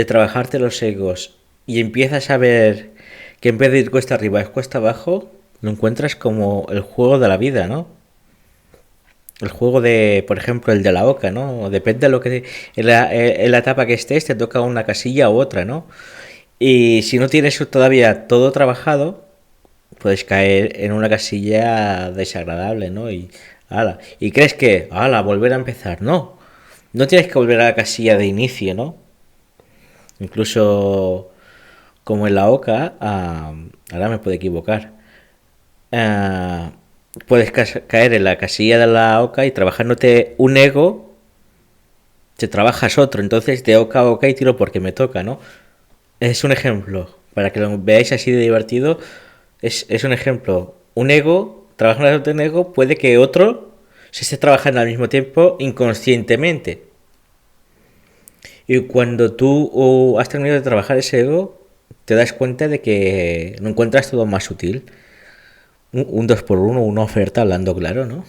[SPEAKER 1] trabajarte los egos y empiezas a ver que en vez de ir cuesta arriba es cuesta abajo, lo encuentras como el juego de la vida, ¿no? El juego de, por ejemplo, el de la oca, ¿no? Depende de lo que en la etapa que estés, te toca una casilla u otra, ¿no? Y si no tienes todavía todo trabajado, puedes caer en una casilla desagradable, ¿no? Y ala, y crees que, ala, volver a empezar, no. No tienes que volver a la casilla de inicio, ¿no? Incluso como en la oca, ahora me puedo equivocar. ah, Puedes caer en la casilla de la oca y trabajándote un ego, te trabajas otro. Entonces de oca a oca y tiro porque me toca, ¿no? Es un ejemplo. Para que lo veáis así de divertido, es un ejemplo. Un ego, trabajando en un ego, puede que otro se esté trabajando al mismo tiempo inconscientemente. Y cuando tú has terminado de trabajar ese ego, te das cuenta de que lo encuentras todo más sutil. Un 2 por uno, una oferta hablando claro, ¿no?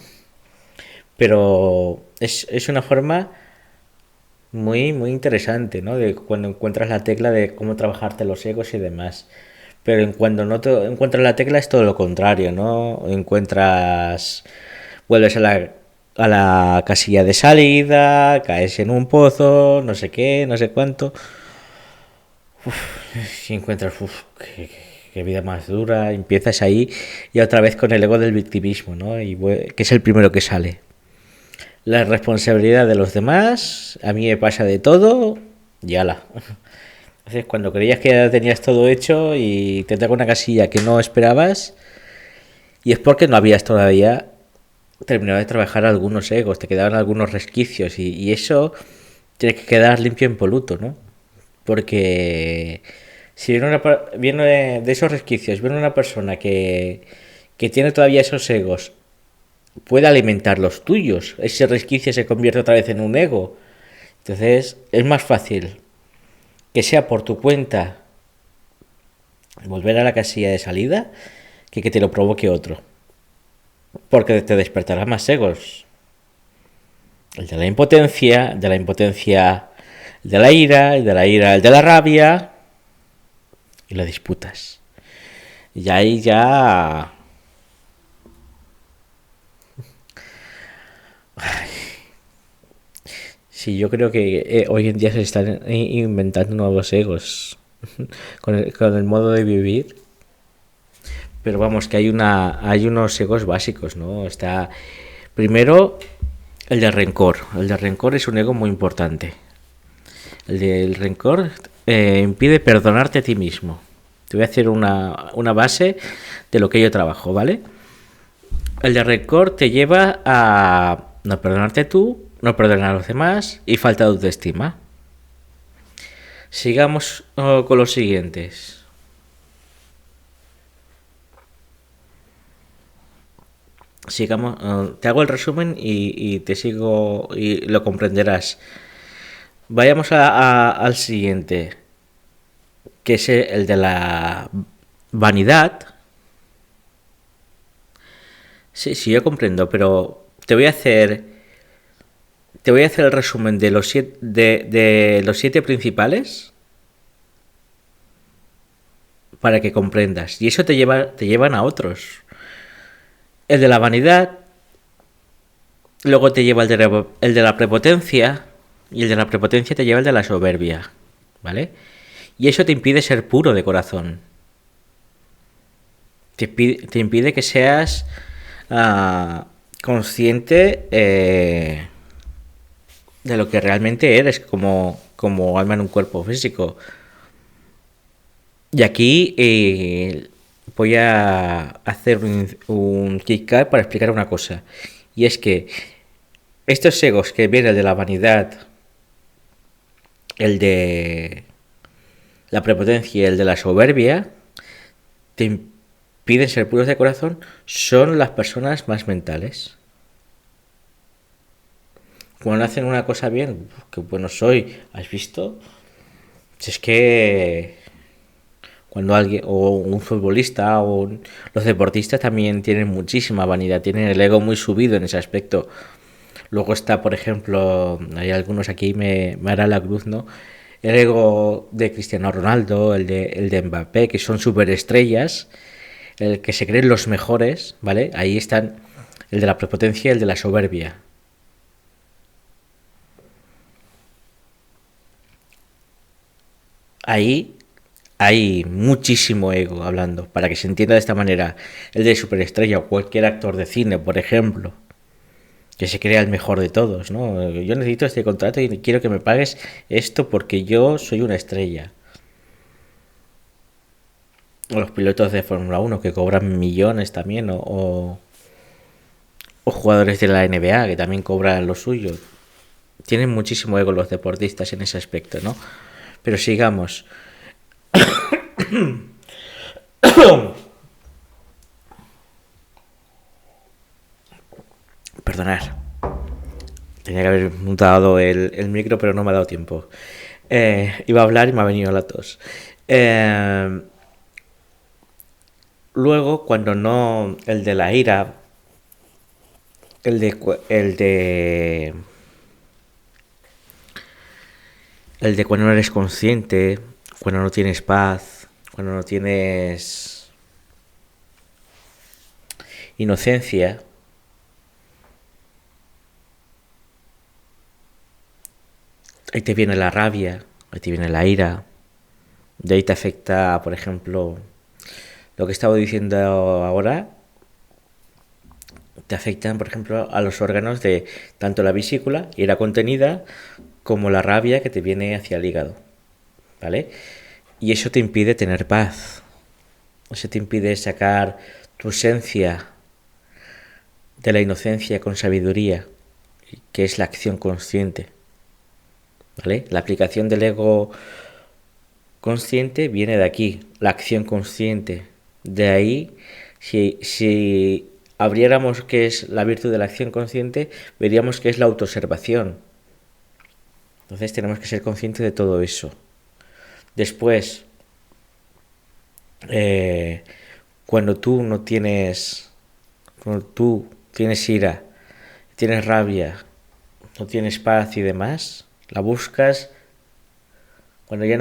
[SPEAKER 1] Pero es una forma muy interesante, ¿no? De cuando encuentras la tecla de cómo trabajarte los egos y demás. Pero en cuando no te encuentras la tecla es todo lo contrario, ¿no? Encuentras... Vuelves a la a la casilla de salida, caes en un pozo, no sé qué, no sé cuánto. Si encuentras, qué vida más dura, empiezas ahí y otra vez con el ego del victimismo, ¿no? Que es el primero que sale. La responsabilidad de los demás, a mí me pasa de todo, y ala. Entonces, cuando creías que ya tenías todo hecho y te toca una casilla que no esperabas, y es porque no habías todavía terminado de trabajar algunos egos, te quedaban algunos resquicios, y eso tiene que quedar limpio en poluto, ¿no? Porque si viene de esos resquicios, viene una persona que tiene todavía esos egos, puede alimentar los tuyos, ese resquicio se convierte otra vez en un ego. Entonces es más fácil que sea por tu cuenta volver a la casilla de salida que te lo provoque otro. Porque te despertará más egos. El de la impotencia, el de la impotencia, el de la ira, el de la ira, el de la rabia. Y lo disputas. Y ahí ya... Sí, yo creo que hoy en día se están inventando nuevos egos con el modo de vivir. Pero vamos, que hay unos egos básicos, ¿no? Está primero el de rencor. El de rencor es un ego muy importante. El del rencor impide perdonarte a ti mismo. Te voy a hacer una base de lo que yo trabajo, ¿vale? El de rencor te lleva a no perdonarte tú, no perdonar a los demás y falta de autoestima. Sigamos con los siguientes. Sigamos, te hago el resumen y te sigo y lo comprenderás. Vayamos al siguiente, que es el de la vanidad. Sí, sí, yo comprendo, pero te voy a hacer el resumen de de los siete principales para que comprendas. Y eso te llevan a otros. El de la vanidad, luego te lleva el de la prepotencia, y el de la prepotencia te lleva el de la soberbia, ¿vale? Y eso te impide ser puro de corazón. Te impide que seas consciente de lo que realmente eres como alma en un cuerpo físico. Y aquí voy a hacer un kick para explicar una cosa. Y es que estos egos que vienen el de la vanidad, el de la prepotencia y el de la soberbia, te impiden ser puros de corazón, son las personas más mentales. Cuando hacen una cosa bien, que bueno soy, ¿has visto? Si es que cuando alguien, o un futbolista, los deportistas también tienen muchísima vanidad, tienen el ego muy subido en ese aspecto. Luego está, por ejemplo, hay algunos aquí, me hará la cruz, ¿no? El ego de Cristiano Ronaldo, el de Mbappé, que son superestrellas, el que se creen los mejores, ¿vale? Ahí están el de la prepotencia y el de la soberbia. Ahí hay muchísimo ego hablando, para que se entienda de esta manera. El de superestrella o cualquier actor de cine, por ejemplo, que se crea el mejor de todos, ¿no? Yo necesito este contrato y quiero que me pagues esto porque yo soy una estrella. O los pilotos de Fórmula 1 que cobran millones también, o jugadores de la NBA que también cobran lo suyo. Tienen muchísimo ego los deportistas en ese aspecto, ¿no? Pero sigamos. Perdonar. Tenía que haber mutado el micro, pero no me ha dado tiempo. Iba a hablar y me ha venido la tos. Luego, cuando no... El de la ira, el de el de cuando no eres consciente, cuando no tienes paz, cuando no tienes inocencia, ahí te viene la rabia, ahí te viene la ira, de ahí te afecta, por ejemplo, lo que estaba diciendo ahora, te afectan, por ejemplo, a los órganos de tanto la vesícula, ira contenida, como la rabia que te viene hacia el hígado, ¿vale? Y eso te impide tener paz, eso te impide sacar tu esencia de la inocencia con sabiduría, que es la acción consciente, ¿vale? La aplicación del ego consciente viene de aquí, la acción consciente. De ahí, si abriéramos qué es la virtud de la acción consciente, veríamos que es la autoobservación. Entonces tenemos que ser conscientes de todo eso. Después, cuando tú no tienes, cuando tú tienes ira, tienes rabia, no tienes paz y demás, la buscas. Cuando ya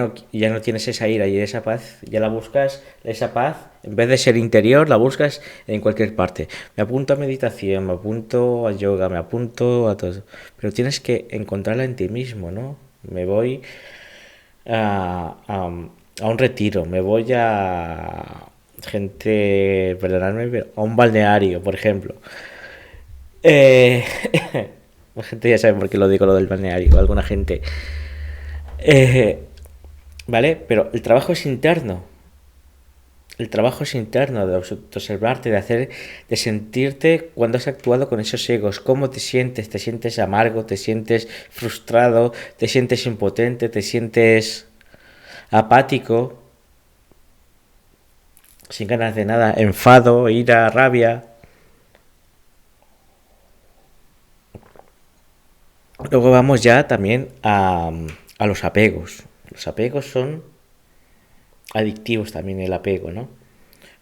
[SPEAKER 1] no tienes esa ira y esa paz, ya la buscas, esa paz, en vez de ser interior, la buscas en cualquier parte. Me apunto a meditación, me apunto a yoga, me apunto a todo. Pero tienes que encontrarla en ti mismo, ¿no? Me voy a un retiro, me voy a gente, perdonadme, a un balneario, por ejemplo. Eh, la gente ya sabe por qué lo digo lo del balneario, alguna gente. ¿Vale? Pero el trabajo es interno. El trabajo es interno, de observarte, de hacer, de sentirte cuando has actuado con esos egos, cómo te sientes amargo, te sientes frustrado, te sientes impotente, te sientes apático, sin ganas de nada, enfado, ira, rabia. Luego vamos ya también a los apegos. Los apegos son adictivos también, el apego, ¿no?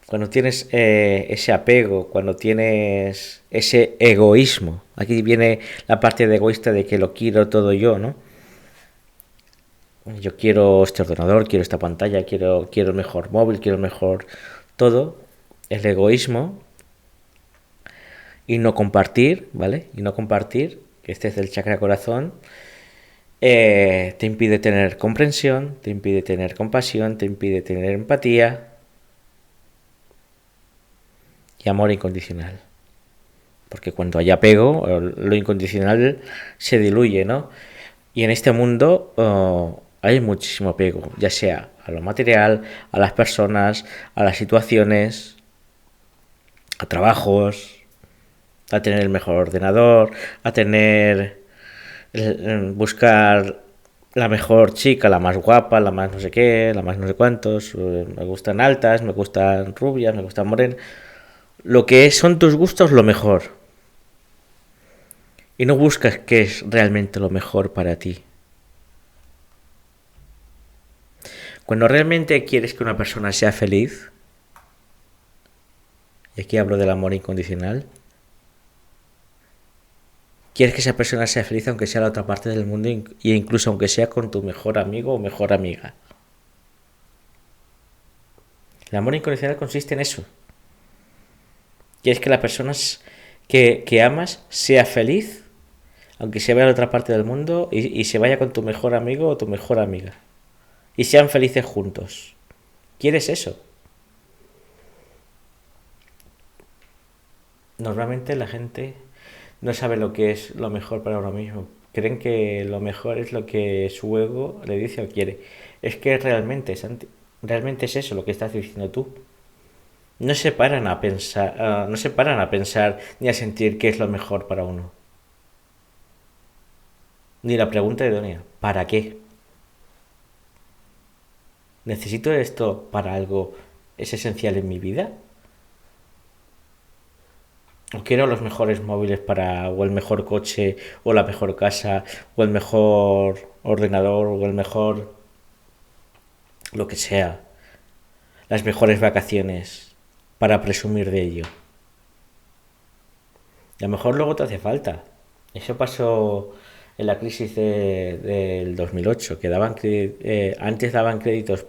[SPEAKER 1] Cuando tienes ese apego, cuando tienes ese egoísmo, aquí viene la parte de egoísta de que lo quiero todo yo, ¿no? Yo quiero este ordenador, quiero esta pantalla, quiero el mejor móvil, quiero el mejor todo. El egoísmo y no compartir, ¿vale? Y no compartir, que este es el chakra corazón, te impide tener comprensión, te impide tener compasión, te impide tener empatía y amor incondicional. Porque cuando hay apego, lo incondicional se diluye, ¿no? Y en este mundo hay muchísimo apego, ya sea a lo material, a las personas, a las situaciones, a trabajos, a tener el mejor ordenador, a tener, buscar la mejor chica, la más guapa, la más no sé qué, la más no sé cuántos, me gustan altas, me gustan rubias, me gustan morenas. Lo que son tus gustos, lo mejor. Y no buscas qué es realmente lo mejor para ti. Cuando realmente quieres que una persona sea feliz, y aquí hablo del amor incondicional, quieres que esa persona sea feliz aunque sea en la otra parte del mundo e incluso aunque sea con tu mejor amigo o mejor amiga. El amor incondicional consiste en eso. Quieres que la persona que amas sea feliz aunque se vaya a la otra parte del mundo y se vaya con tu mejor amigo o tu mejor amiga. Y sean felices juntos. ¿Quieres eso? Normalmente la gente no sabe lo que es lo mejor para uno mismo. Creen que lo mejor es lo que su ego le dice o quiere. Es que realmente es eso lo que estás diciendo tú. No se paran a pensar, no se paran a pensar ni a sentir qué es lo mejor para uno. Ni la pregunta idónea, ¿para qué? ¿Necesito esto para algo es esencial en mi vida? ¿O quiero los mejores móviles o el mejor coche, o la mejor casa, o el mejor ordenador, o el mejor lo que sea? Las mejores vacaciones para presumir de ello. Y a lo mejor luego te hace falta. Eso pasó en la crisis del 2008, que antes daban créditos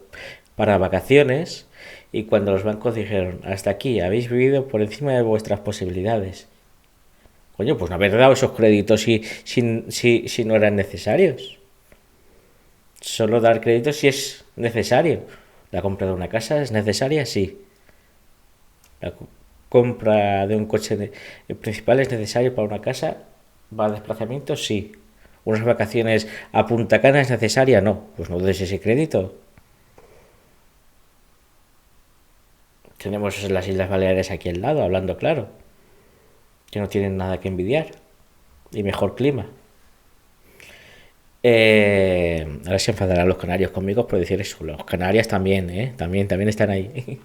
[SPEAKER 1] para vacaciones y cuando los bancos dijeron hasta aquí habéis vivido por encima de vuestras posibilidades. Coño, pues no haber dado esos créditos si no eran necesarios. Solo dar crédito si es necesario. La compra de una casa es necesaria, sí. La compra de un coche principal es necesario para una casa. ¿Para desplazamiento? Sí. ¿Unas vacaciones a Punta Cana es necesaria? No. Pues no des ese crédito. Tenemos las Islas Baleares aquí al lado, hablando claro, que no tienen nada que envidiar. Y mejor clima. Ahora se enfadarán los canarios conmigo por decir eso. Los Canarias también, ¿eh? También están ahí.